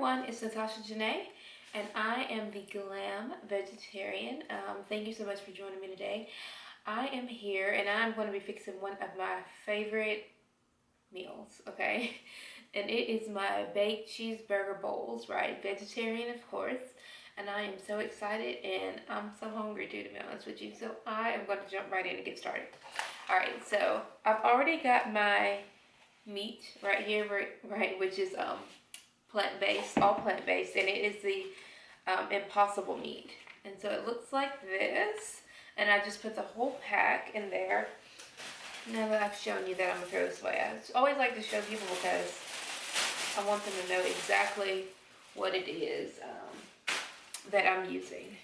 everyone, it's Natasha Janae, and I am the Glam Vegetarian. Thank you so much for joining me today. I am here and I'm going to be fixing one of my favorite meals, okay? And it is my baked cheeseburger bowls, right? Vegetarian, of course. And I am so excited and I'm so hungry too, to be honest with you. So I am going to jump right in and get started. All right, so I've already got my meat right here, right, which is plant-based, all plant-based, and it is the impossible meat. And so it looks like this, and I just put the whole pack in there. Now that I've shown you that, I'm gonna throw this away. I always like to show people because I want them to know exactly what it is that I'm using.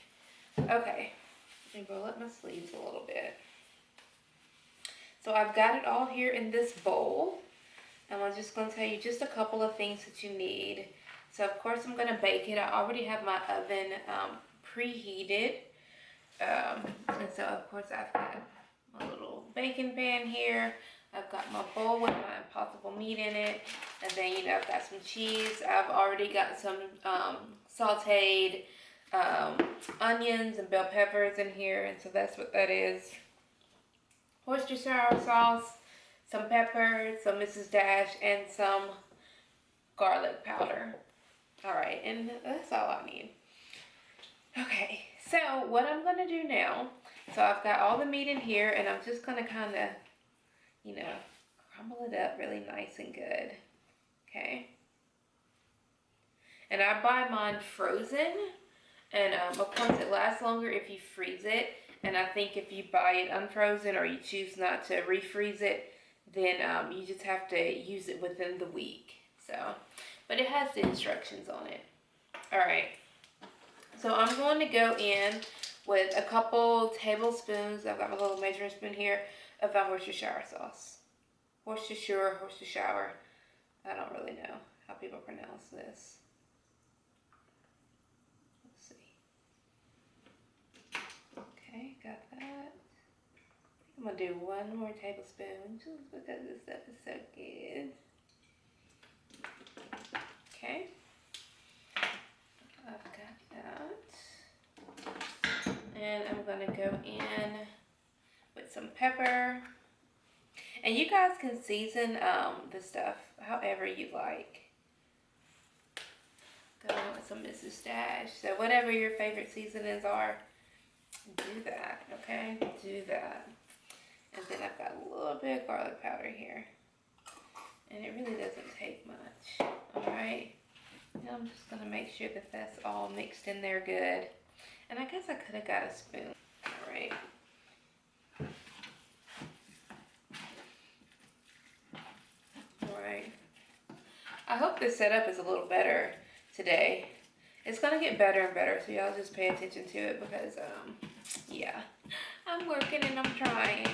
Okay, let me roll up my sleeves a little bit. So I've got it all here in this bowl. And I'm just going to tell you just a couple of things that you need. So of course I'm going to bake it. I already have my oven preheated. And so of course I've got my little baking pan here. I've got my bowl with my impossible meat in it. And then, you know, I've got some cheese. I've already got some sauteed onions and bell peppers in here. And so that's what that is. Worcestershire sauce, some pepper, some Mrs. Dash, and some garlic powder. All right, and that's all I need. Okay, so what I'm gonna do now, so I've got all the meat in here, and I'm just gonna kind of, you know, crumble it up really nice and good. Okay. And I buy mine frozen, and of course it lasts longer if you freeze it. And I think if you buy it unfrozen or you choose not to refreeze it, then you just have to use it within the week. So, but it has the instructions on it. All right. So I'm going to go in with a couple tablespoons. I've got my little measuring spoon here of my Worcestershire sauce. Worcestershire. I don't really know how people pronounce this. Let's see. Okay, got that. I'm gonna do one more tablespoon just because this stuff is so good. Okay, I've got that. And I'm gonna go in with some pepper. And you guys can season the stuff however you like. Go in with some Mrs. Dash. So whatever your favorite seasonings are, do that, okay? Do that. And then I've got a little bit of garlic powder here. And it really doesn't take much, all right? And I'm just gonna make sure that that's all mixed in there good. And I guess I could have got a spoon, all right? All right. I hope this setup is a little better today. It's gonna get better and better, so y'all just pay attention to it because, yeah, I'm working and I'm trying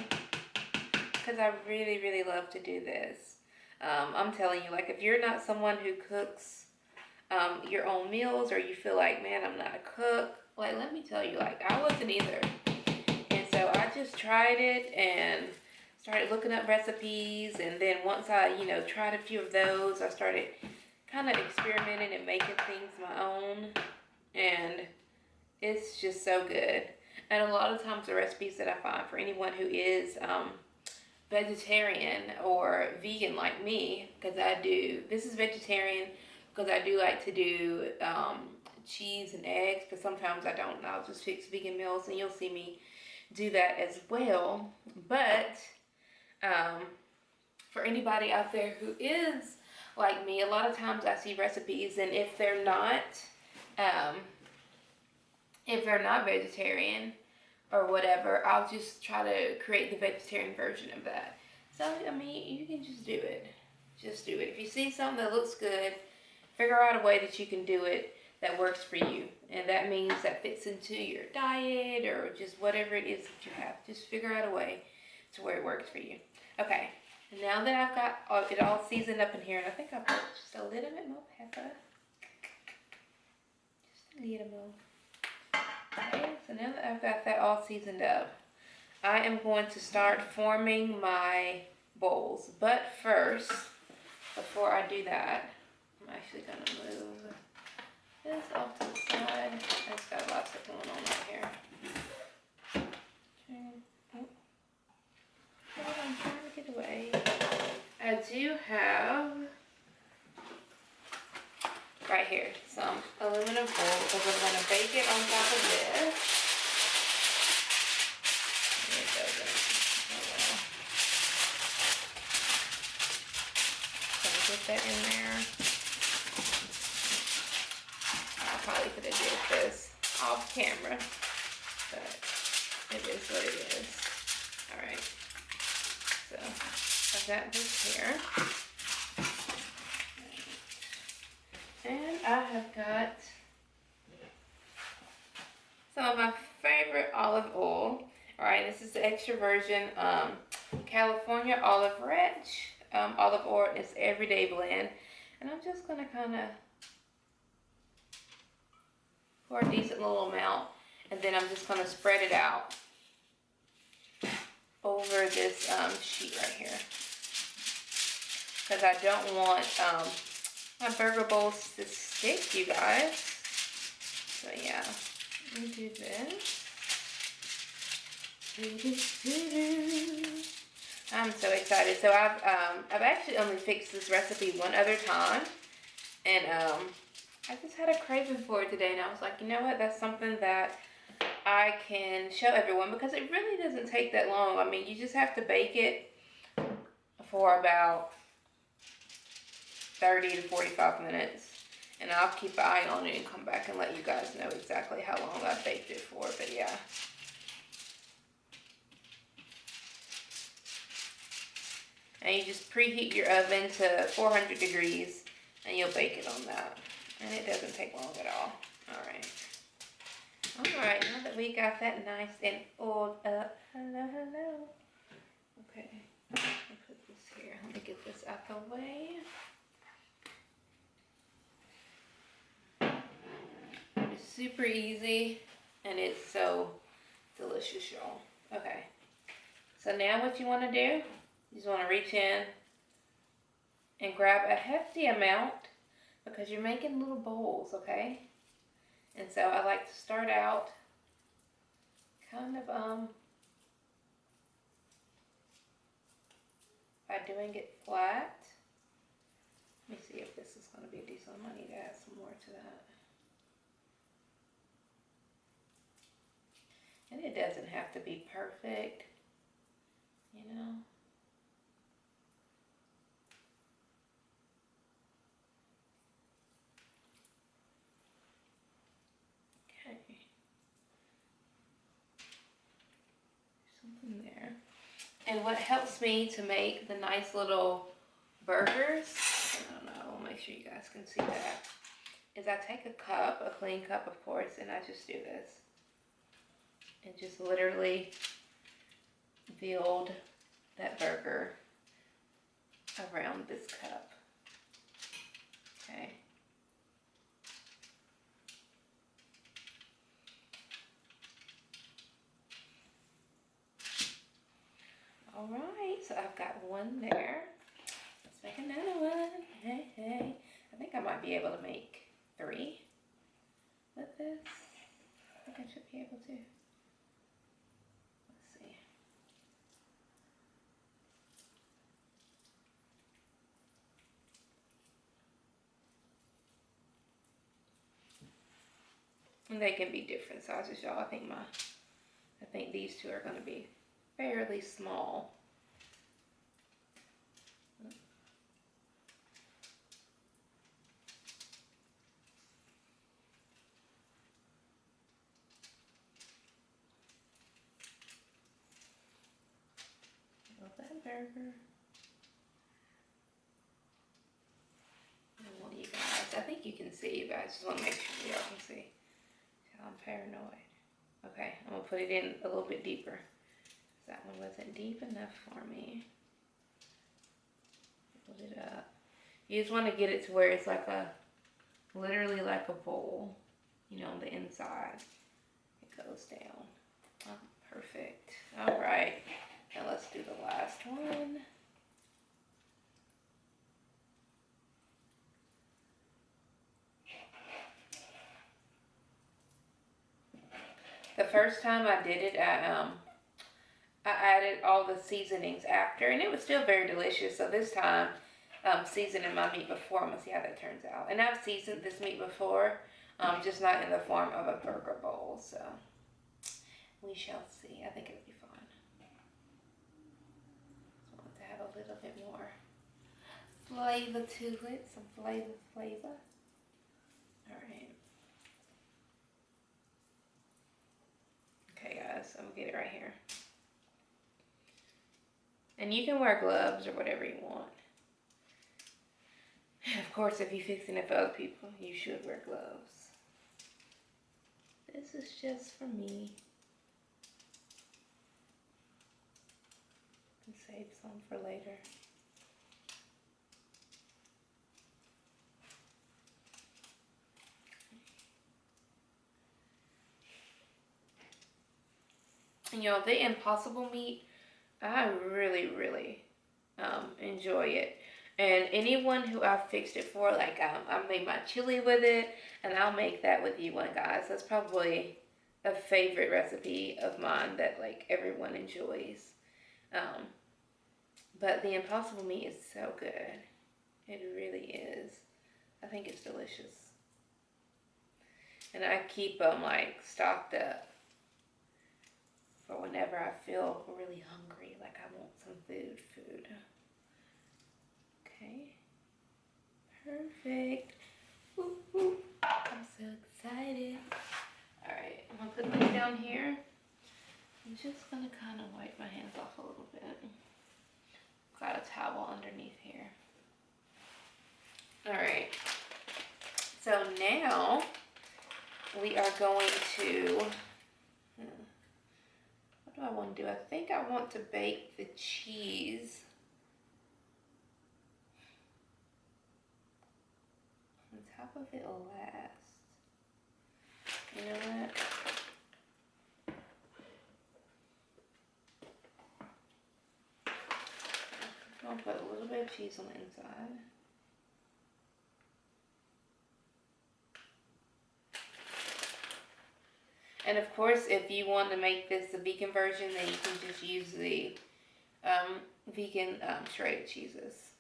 because I really, really love to do this. I'm telling you, like, if you're not someone who cooks your own meals or you feel like, man, I'm not a cook, like, let me tell you, like, I wasn't either. And so I just tried it and started looking up recipes. And then once I, you know, tried a few of those, I started kind of experimenting and making things my own. And it's just so good. And a lot of times the recipes that I find for anyone who is vegetarian or vegan like me, because I do, this is vegetarian because I do like to do cheese and eggs, because sometimes I don't, and I'll just fix vegan meals, and you'll see me do that as well. But for anybody out there who is like me, a lot of times I see recipes, and if they're not vegetarian or whatever, I'll just try to create the vegetarian version of that. So, I mean, you can just do it. Just do it. If you see something that looks good, figure out a way that you can do it that works for you. And that means that fits into your diet or just whatever it is that you have. Just figure out a way to where it works for you. Okay, and now that I've got it all seasoned up in here, and I think I'll put just a little bit more pepper. Just a little more. Okay, so now that I've got that all seasoned up, I am going to start forming my bowls. But first, before I do that, I'm actually going to move do have right here some aluminum foil because I'm going to bake it on top of this. There it goes. Oh well. So get that in there. I probably could have did this off camera, but it is what it is. Alright, so I've got this here. And I have got some of my favorite olive oil. Alright, this is the extra virgin California olive rich olive oil. It's everyday blend. And I'm just going to kind of pour a decent little amount. And then I'm just going to spread it out over this sheet right here. Because I don't want my burger bowls to stick, you guys. So yeah, let me do this. I'm so excited. So I've actually only fixed this recipe one other time, and I just had a craving for it today, and I was like, you know what? That's something that I can show everyone because it really doesn't take that long. I mean, you just have to bake it for about 30 to 45 minutes, and I'll keep an eye on it and come back and let you guys know exactly how long I baked it for. But yeah. And you just preheat your oven to 400 degrees and you'll bake it on that. And it doesn't take long at all. Alright, now that we got that nice and oiled up. Hello. Okay, let me put this here. Let me get this out the way. It's super easy and it's so delicious, y'all. Okay, so now what you want to do, you just want to reach in and grab a hefty amount because you're making little bowls, okay? And so I like to start out kind of by doing it flat. Let me see if this is going to be decent. I need to add some more to that. And it doesn't have to be perfect, you know. Okay. Something there. And what helps me to make the nice little burgers, I don't know, I'll make sure you guys can see that, is I take a cup, a clean cup of course, and I just do this. And just literally build that burger around this cup. Okay. Alright, so I've got one there. Let's make another one. Hey. I think I might be able to make 3 with this. I think I should be able to. Let's see. And they can be different sizes, y'all. I think these two are going to be fairly small. Love that burger. I want you guys, I think you can see, you guys. Just want to make sure y'all can see. I'm paranoid. Okay, I'm going to put it in a little bit deeper. That one wasn't deep enough for me. Put it up. You just want to get it to where it's like literally like a bowl, you know, on the inside. It goes down. Oh, perfect. All right, now let's do the last one. The first time I did it, I I added all the seasonings after, and it was still very delicious. So this time, seasoning my meat before. I'm gonna see how that turns out. And I've seasoned this meat before, just not in the form of a burger bowl. So we shall see. I think it'll be fun. Just want to have a little bit more flavor to it. Some flavor. All right. Okay, guys, I'm gonna get it right here. And you can wear gloves or whatever you want. Of course, if you're fixing it for other people, you should wear gloves. This is just for me. And save some for later. And you know, the Impossible meat, I really enjoy it. And anyone who I've fixed it for, like I made my chili with it, and I'll make that with you one, guys. That's probably a favorite recipe of mine that like everyone enjoys. But the Impossible meat is so good. It really is. I think it's delicious. And I keep them like stocked up for whenever I feel really hungry, like I want some food. Okay. Perfect. Woo, woo. I'm so excited. Alright, I'm gonna put this down here. I'm just gonna kind of wipe my hands off a little bit. Got a towel underneath here. Alright. So now we are going to, what do I want to do? I think I want to bake the cheese on top of it last. You know what? I'm gonna put a little bit of cheese on the inside. And of course, if you want to make this the vegan version, then you can just use the vegan shredded cheeses.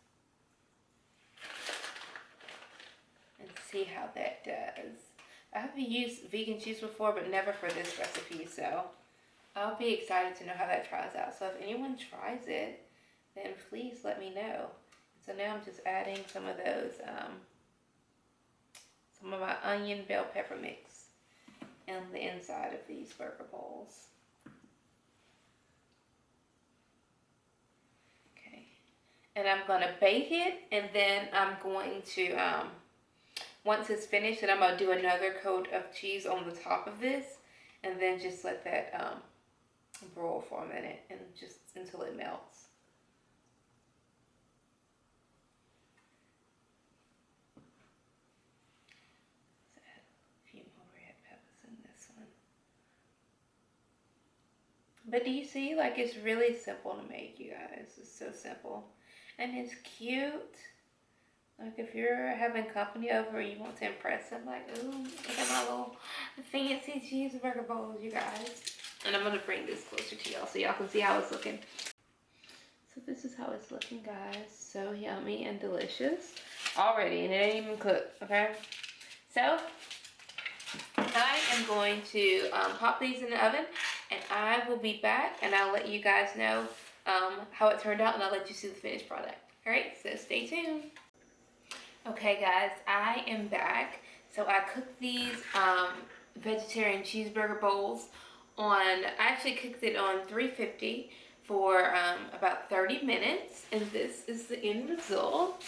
And see how that does. I have used vegan cheese before, but never for this recipe, so I'll be excited to know how that tries out. So if anyone tries it, then please let me know. So now I'm just adding some of those, some of my onion bell pepper mix in the inside of these burger bowls. Okay, and I'm gonna bake it, and then I'm going to, once it's finished, then I'm gonna do another coat of cheese on the top of this, and then just let that broil for a minute, and just until it melts. But do you see, like, it's really simple to make, you guys. It's so simple. And it's cute. Like, if you're having company over and you want to impress them, like, ooh, look at my little fancy cheeseburger bowls, you guys. And I'm going to bring this closer to y'all so y'all can see how it's looking. So this is how it's looking, guys. So yummy and delicious already. And it ain't even cooked, okay? So I am going to pop these in the oven. And I will be back, and I'll let you guys know how it turned out, and I'll let you see the finished product. All right, so stay tuned. Okay, guys, I am back. So I cooked these vegetarian cheeseburger bowls on, I actually cooked it on 350 for about 30 minutes, and this is the end result.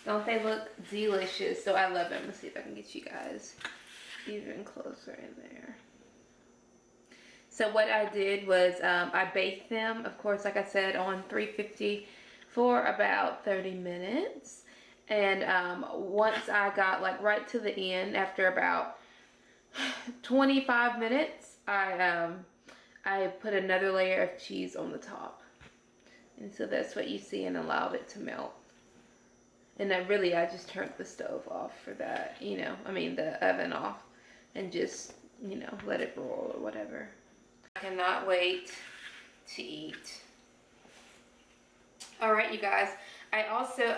Don't they look delicious? So I love them. Let's see if I can get you guys even closer in there. So what I did was I baked them, of course, like I said, on 350 for about 30 minutes. And once I got like right to the end, after about 25 minutes, I put another layer of cheese on the top. And so that's what you see, and allowed it to melt. And then really, I just turned the stove off for that, you know, I mean the oven off. and just, you know, let it roll or whatever. I cannot wait to eat. All right, you guys. I also,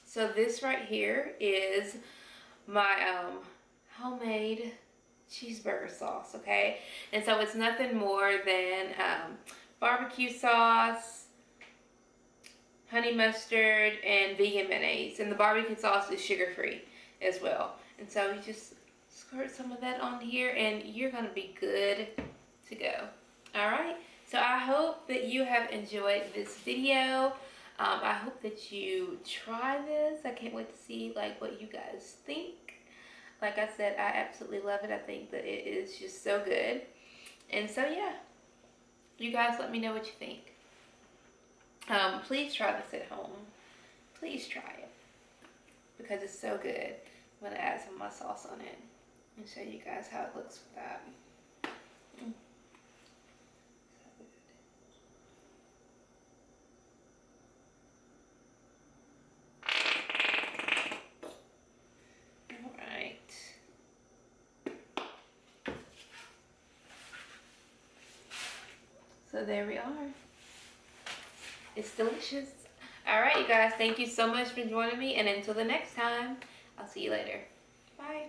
so this right here is my homemade cheeseburger sauce, okay? And so it's nothing more than barbecue sauce, honey mustard, and vegan mayonnaise. And the barbecue sauce is sugar-free as well. And so you just squirt some of that on here and you're gonna be good to go. All right, so I hope that you have enjoyed this video. I hope that you try this. I can't wait to see like what you guys think. Like I said, I absolutely love it. I think that it is just so good. And so yeah, you guys let me know what you think. Please try this at home. Please try it because it's so good. I'm gonna add some of my sauce on it and show you guys how it looks with that. So there we are. It's delicious. All right, you guys, thank you so much for joining me. And until the next time, I'll see you later. Bye.